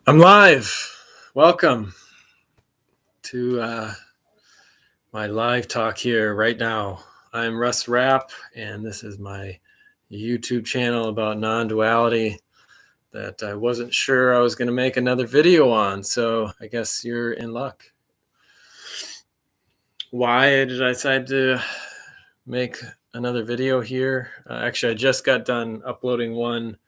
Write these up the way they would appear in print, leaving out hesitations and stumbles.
I'm live. Welcome to my live talk here right now. I'm Russ Rapp, and this is my YouTube channel about non-duality that I wasn't sure I was going to make another video on, so I guess you're in luck. Why did I decide to make another video here? Actually, I just got done uploading one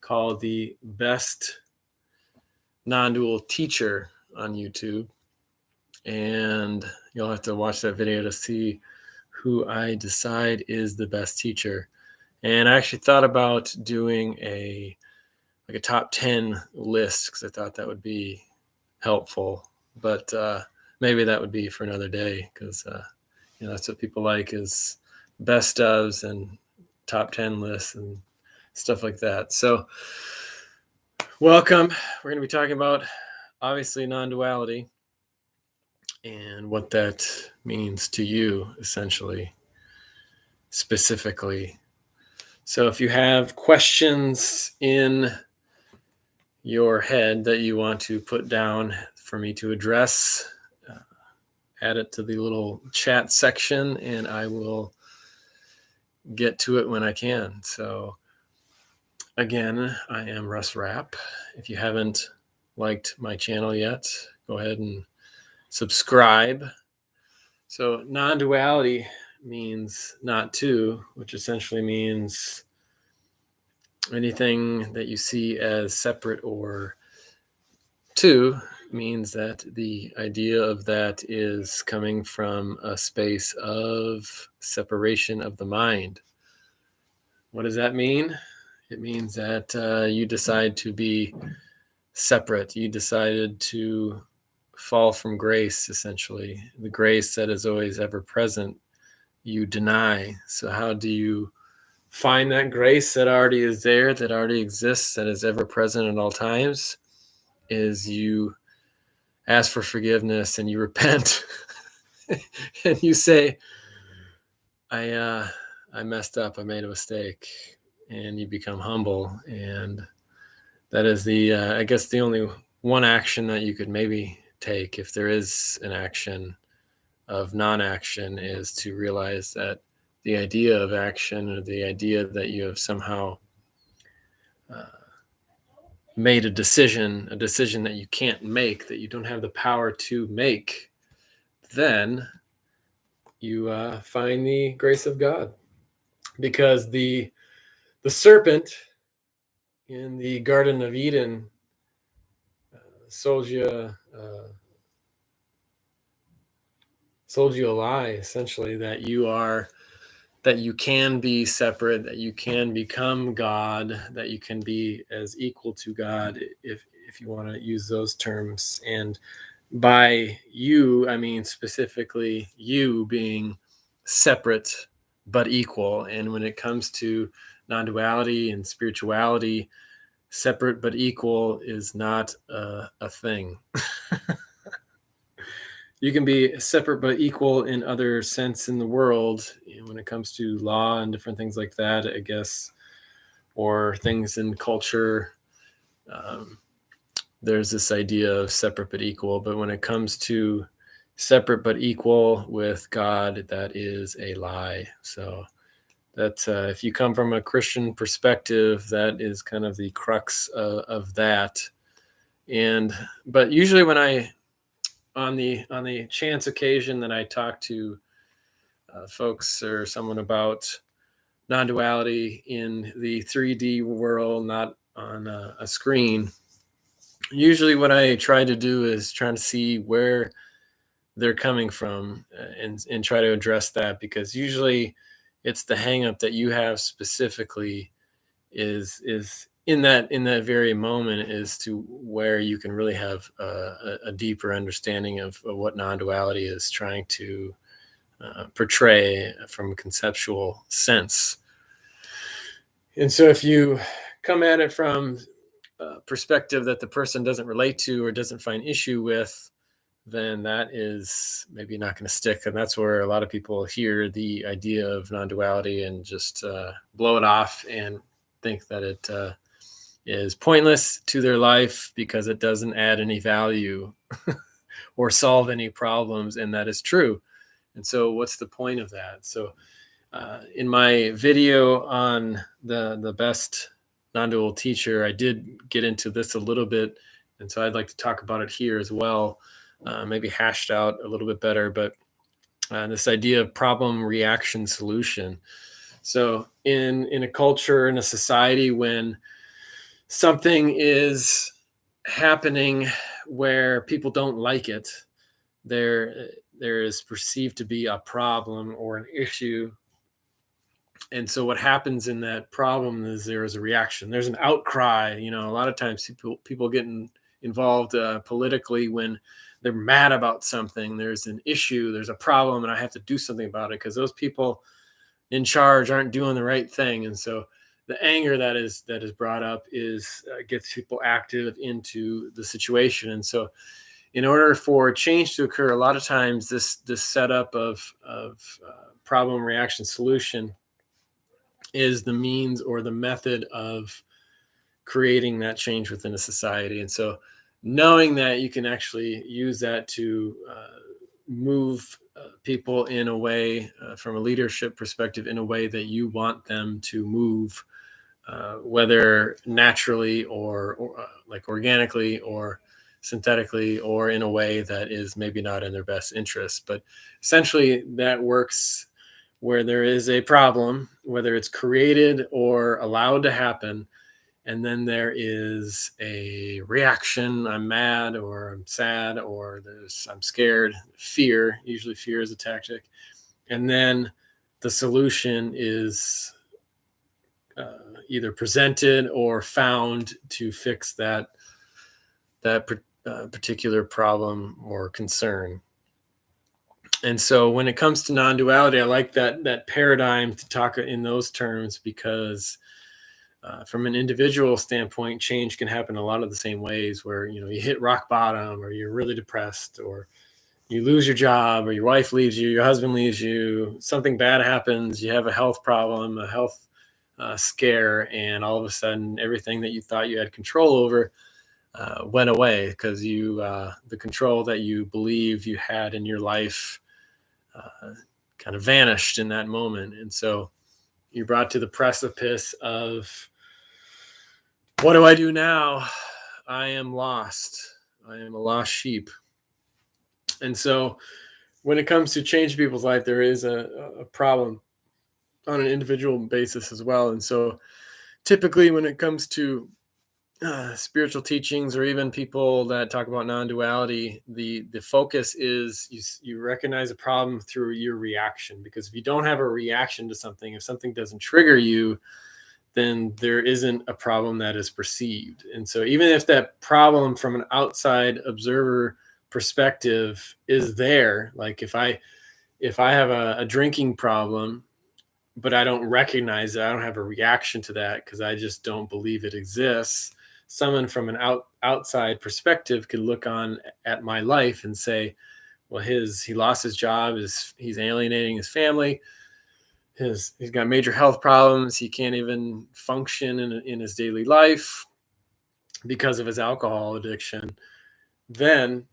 called The Best Non-Dual Teacher on YouTube. And you'll have to watch that video to see who I decide is the best teacher. And I actually thought about doing a top 10 list because I thought that would be helpful. But maybe that would be for another day because that's what people like is best ofs and top 10 lists and stuff like that. So welcome. We're going to be talking about obviously non-duality and what that means to you, essentially, specifically. So if you have questions in your head that you want to put down for me to address, add it to the little chat section, and I will get to it when I can. So again, I am Russ Rapp. If you haven't liked my channel yet, go ahead and subscribe. So non-duality means not two, which essentially means anything that you see as separate or two means that the idea of that is coming from a space of separation of the mind. What does that mean? It means that you decide to be separate. You decided to fall from grace, essentially. The grace that is always ever present, you deny. So how do you find that grace that already is there, that already exists, that is ever present at all times? Is you ask for forgiveness and you repent and you say, I messed up, I made a mistake, and you become humble. And that is I guess the only one action that you could maybe take, if there is an action of non-action, is to realize that the idea of action, or the idea that you have somehow made a decision that you can't make, that you don't have the power to make, then you find the grace of God. Because the serpent in the Garden of Eden sold you a lie, essentially, that you can be separate, that you can become God, that you can be as equal to God, if you want to use those terms. And by you, I mean specifically you being separate but equal. And when it comes to non-duality and spirituality, separate but equal is not a thing. You can be separate but equal in other sense in the world, when it comes to law and different things like that, I guess, or things in culture. There's this idea of separate but equal, but when it comes to separate but equal with God, that is a lie. So that if you come from a Christian perspective, that is kind of the crux of that. But usually when on the chance occasion that I talk to folks or someone about non-duality in the 3D world, not on a screen, usually what I try to do is try to see where they're coming from and try to address that, because usually it's the hang up that you have specifically is in that very moment as to where you can really have a deeper understanding of what non-duality is trying to portray from a conceptual sense. And so if you come at it from a perspective that the person doesn't relate to or doesn't find issue with, then that is maybe not going to stick. And that's where a lot of people hear the idea of non-duality and just blow it off and think that it is pointless to their life because it doesn't add any value or solve any problems, and that is true. And so what's the point of that? So in my video on the best non-dual teacher, I did get into this a little bit, and so I'd like to talk about it here as well, maybe hashed out a little bit better, but this idea of problem, reaction, solution. So in a culture, in a society, when something is happening where people don't like it, there is perceived to be a problem or an issue. And so what happens in that problem is there is a reaction. There's an outcry. A lot of times people get involved politically when they're mad about something. There's an issue, there's a problem, and I have to do something about it because those people in charge aren't doing the right thing. And so the anger that is brought up gets people active into the situation. And so in order for change to occur, a lot of times this setup of problem, reaction, solution is the means or the method of creating that change within a society. And so knowing that you can actually use that to move people in a way, from a leadership perspective, in a way that you want them to move, whether naturally or like organically or synthetically, or in a way that is maybe not in their best interest. But essentially that works where there is a problem, whether it's created or allowed to happen, and then there is a reaction. I'm mad, or I'm sad, or I'm scared. Fear, usually fear is a tactic. And then the solution is either presented or found to fix that particular problem or concern. And so when it comes to non-duality, I like that paradigm to talk in those terms, because from an individual standpoint, change can happen a lot of the same ways, where you hit rock bottom, or you're really depressed, or you lose your job, or your wife leaves you, your husband leaves you, something bad happens, you have a health problem, a health scare, and all of a sudden everything that you thought you had control over went away, because the control that you believed you had in your life kind of vanished in that moment. And so you're brought to the precipice of, what do I do now? I am lost. I am a lost sheep. And so when it comes to change people's life, there is a problem on an individual basis as well. And so typically when it comes to spiritual teachings, or even people that talk about non-duality, the focus is you recognize a problem through your reaction. Because if you don't have a reaction to something, if something doesn't trigger you, then there isn't a problem that is perceived. And so even if that problem from an outside observer perspective is there, like if I have a drinking problem, but I don't recognize it, I don't have a reaction to that because I just don't believe it exists, someone from an outside perspective could look on at my life and say, well, he lost his job, he's alienating his family, he's got major health problems, he can't even function in his daily life because of his alcohol addiction. Then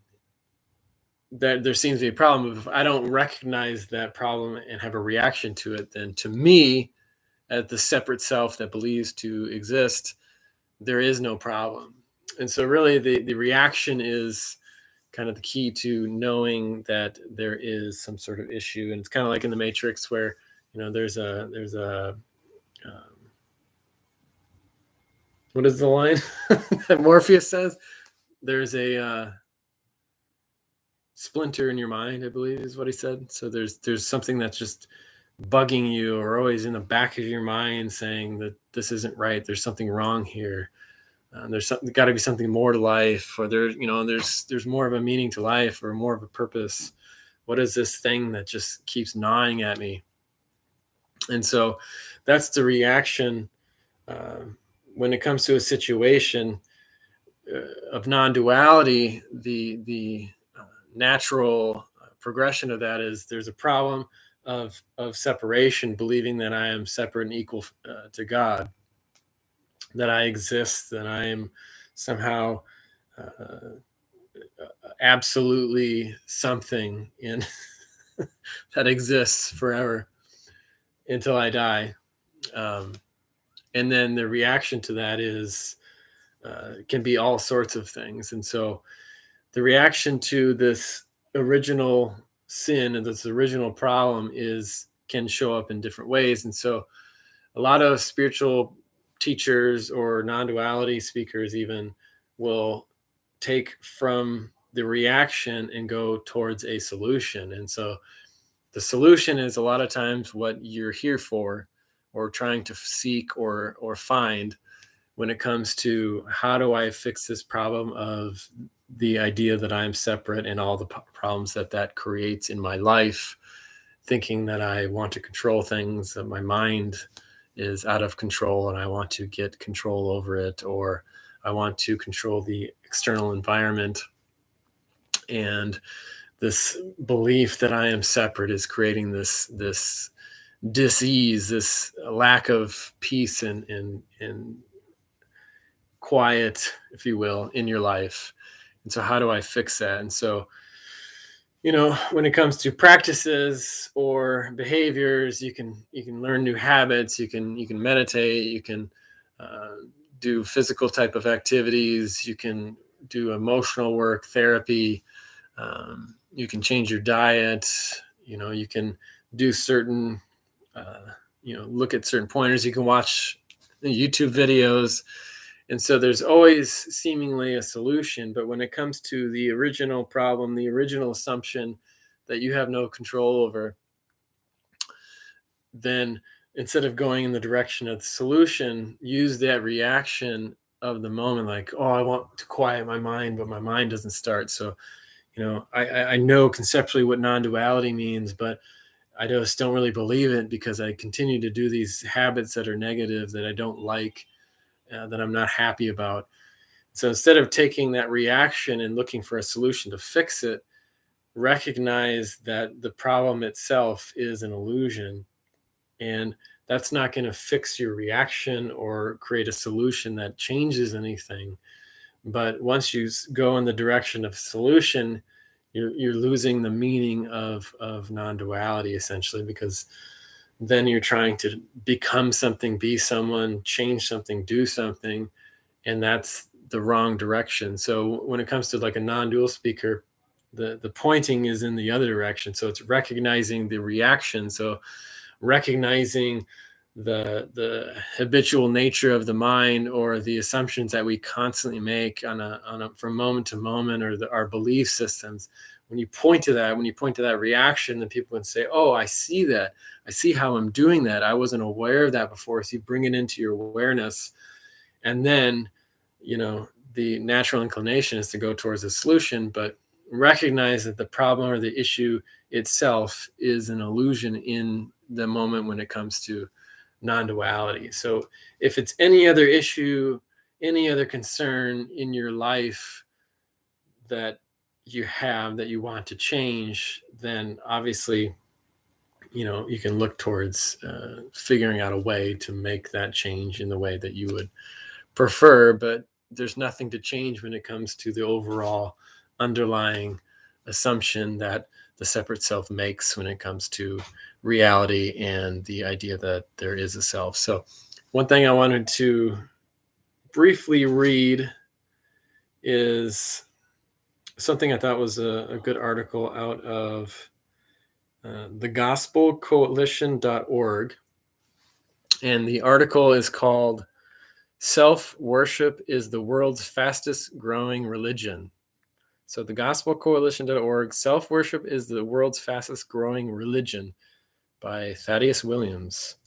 there seems to be a problem. If I don't recognize that problem and have a reaction to it, then to me, as the separate self that believes to exist, there is no problem. And so really the reaction is kind of the key to knowing that there is some sort of issue. And it's kind of like in the Matrix, where there's a what is the line that Morpheus says? There's a splinter in your mind, I believe is what he said. So there's something that's just bugging you, or always in the back of your mind saying that this isn't right, there's something wrong here. There's got to be something more to life, or there's more of a meaning to life, or more of a purpose. What is this thing that just keeps gnawing at me? And so that's the reaction when it comes to a situation of non-duality. The natural progression of that is there's a problem of separation, believing that I am separate and equal to God. that I exist, that I am somehow absolutely something in that exists forever until I die. Um, and then the reaction to that is can be all sorts of things. And so the reaction to this original sin and this original problem is can show up in different ways. And so a lot of spiritual teachers or non-duality speakers even will take from the reaction and go towards a solution. And so the solution is a lot of times what you're here for or trying to seek or find when it comes to how do I fix this problem of the idea that I'm separate and all the problems that that creates in my life, thinking that I want to control things, that my mind is out of control and I want to get control over it, or I want to control the external environment. And this belief that I am separate is creating this dis-ease, this lack of peace and quiet, if you will, in your life. And so how do I fix that? And so, when it comes to practices or behaviors, you can learn new habits, you can meditate, you can do physical type of activities, you can do emotional work, therapy, you can change your diet, you can do certain look at certain pointers, you can watch YouTube videos. And so there's always seemingly a solution. But when it comes to the original problem, the original assumption that you have no control over, then instead of going in the direction of the solution, use that reaction of the moment, like, oh, I want to quiet my mind, but my mind doesn't start. So, I know conceptually what non-duality means, but I just don't really believe it because I continue to do these habits that are negative, that I don't like, that I'm not happy about. So instead of taking that reaction and looking for a solution to fix it, recognize that the problem itself is an illusion. And that's not going to fix your reaction or create a solution that changes anything. But once you go in the direction of solution, you're losing the meaning of non-duality, essentially, because then you're trying to become something, be someone, change something, do something, and that's the wrong direction. So when it comes to like a non-dual speaker, the pointing is in the other direction. So it's recognizing the reaction. So recognizing the habitual nature of the mind or the assumptions that we constantly make on a from moment to moment, or our belief systems. When you point to that reaction, then people can say, oh, I see that. I see how I'm doing that. I wasn't aware of that before. So you bring it into your awareness. And then, the natural inclination is to go towards a solution, but recognize that the problem or the issue itself is an illusion in the moment when it comes to non-duality. So if it's any other issue, any other concern in your life that you have that you want to change, then obviously, you can look towards figuring out a way to make that change in the way that you would prefer. But there's nothing to change when it comes to the overall underlying assumption that the separate self makes when it comes to reality and the idea that there is a self. So one thing I wanted to briefly read is something I thought was a good article out of thegospelcoalition.org. And the article is called Self-Worship is the World's Fastest Growing Religion. So thegospelcoalition.org, Self-Worship is the World's Fastest Growing Religion by Thaddeus Williams.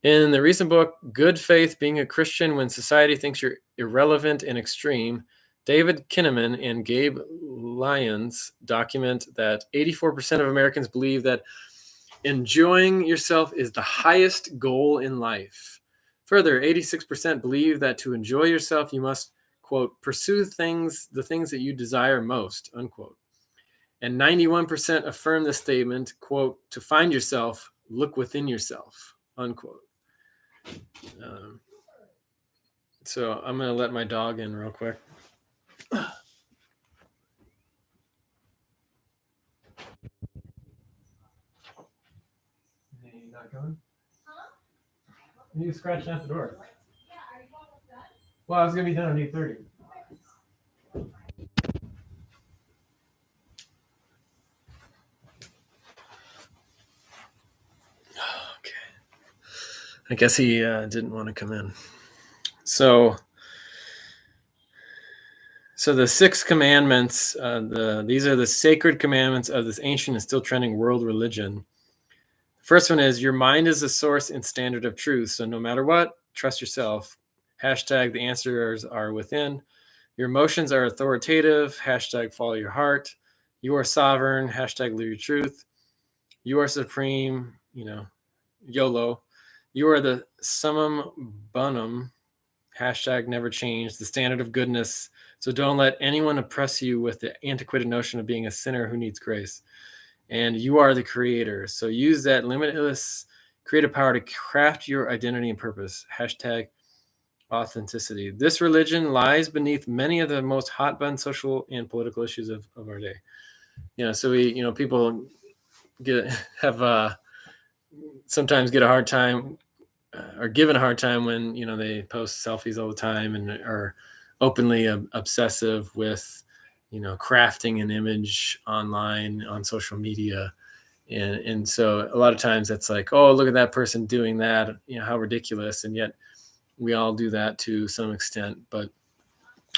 In the recent book, Good Faith, Being a Christian When Society Thinks You're Irrelevant and Extreme, David Kinnaman and Gabe Lyons document that 84% of Americans believe that enjoying yourself is the highest goal in life. Further, 86% believe that to enjoy yourself, you must, quote, pursue the things that you desire most, unquote. And 91% affirm the statement, quote, to find yourself, look within yourself, unquote. So I'm going to let my dog in real quick. Hey, you not coming? You scratching at the door. Well, I was going to be done at 8:30. Okay. I guess he didn't want to come in. So the 6 commandments, these are the sacred commandments of this ancient and still trending world religion. The first one is your mind is the source and standard of truth. So no matter what, trust yourself. Hashtag the answers are within. Your emotions are authoritative. Hashtag follow your heart. You are sovereign. Hashtag live your truth. You are supreme. YOLO. You are the summum bonum. Hashtag never change. The standard of goodness. So don't let anyone oppress you with the antiquated notion of being a sinner who needs grace. And you are the creator. So use that limitless creative power to craft your identity and purpose. Hashtag authenticity. This religion lies beneath many of the most hot button social and political issues of our day. So people sometimes get a hard time are given a hard time when they post selfies all the time and are openly obsessive with crafting an image online on social media, and so a lot of times it's like, oh, look at that person doing that, how ridiculous. And yet we all do that to some extent. But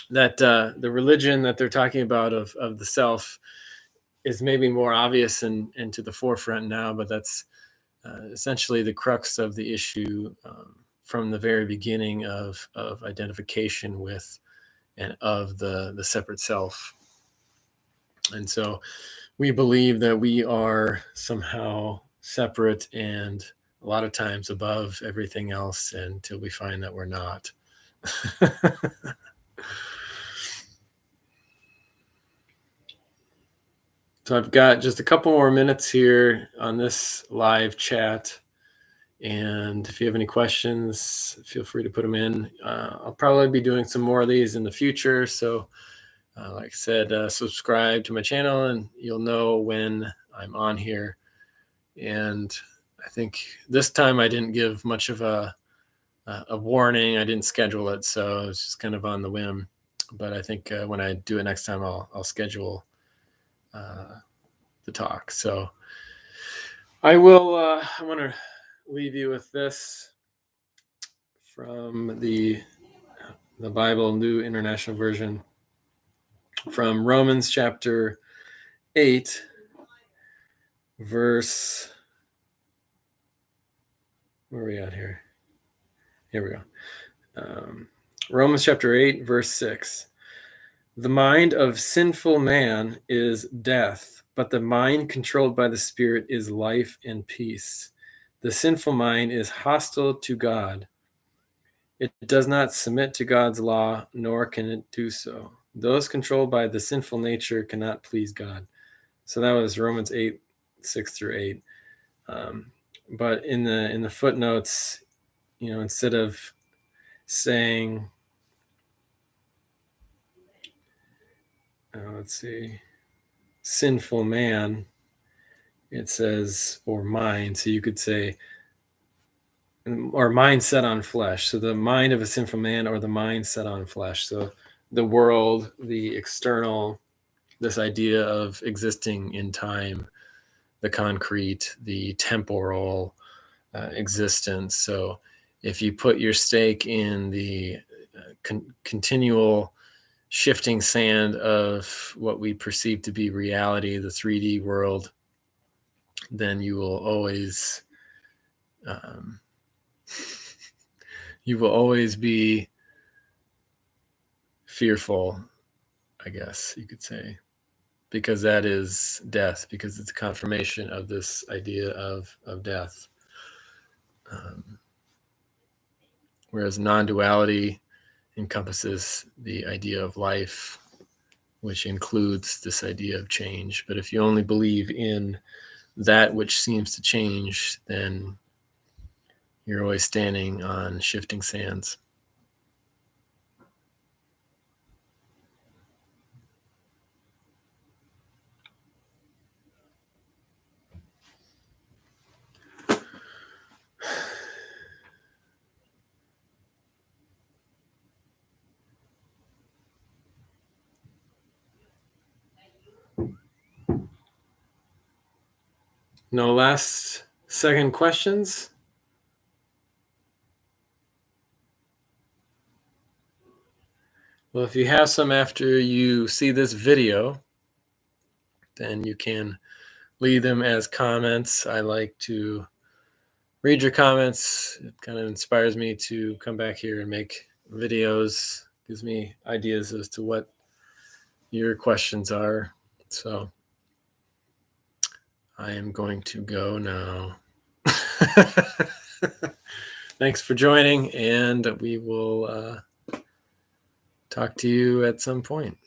that the religion that they're talking about of the self is maybe more obvious and to the forefront now, but that's essentially the crux of the issue from the very beginning of identification with and of the separate self. And so we believe that we are somehow separate and a lot of times above everything else until we find that we're not. So I've got just a couple more minutes here on this live chat. And if you have any questions, feel free to put them in. I'll probably be doing some more of these in the future. So like I said, subscribe to my channel and you'll know when I'm on here. And I think this time I didn't give much of a warning. I didn't schedule it. So it's just kind of on the whim. But I think when I do it next time, I'll schedule the talk. So I will, I want to leave you with this from the Bible, New International Version, from Romans chapter 8, verse, where are we at here? Here we go. Romans chapter 8, verse 6. The mind of sinful man is death, but the mind controlled by the Spirit is life and peace. The sinful mind is hostile to God. It does not submit to God's law, nor can it do so. Those controlled by the sinful nature cannot please God. So that was Romans 8, 6 through 8. But in the footnotes, instead of saying, let's see, sinful man, it says, or mind. So you could say, or mind set on flesh. So the mind of a sinful man, or the mind set on flesh. So the world, the external, this idea of existing in time, the concrete, the temporal existence. So if you put your stake in the continual shifting sand of what we perceive to be reality, the 3D world, then you will always be fearful, I guess you could say, because that is death, because it's a confirmation of this idea of death. Whereas non-duality encompasses the idea of life, which includes this idea of change. But if you only believe in that which seems to change, then you're always standing on shifting sands. No last second questions? Well, if you have some after you see this video, then you can leave them as comments. I like to read your comments. It kind of inspires me to come back here and make videos, gives me ideas as to what your questions are. So I am going to go now. Thanks for joining, and we will talk to you at some point.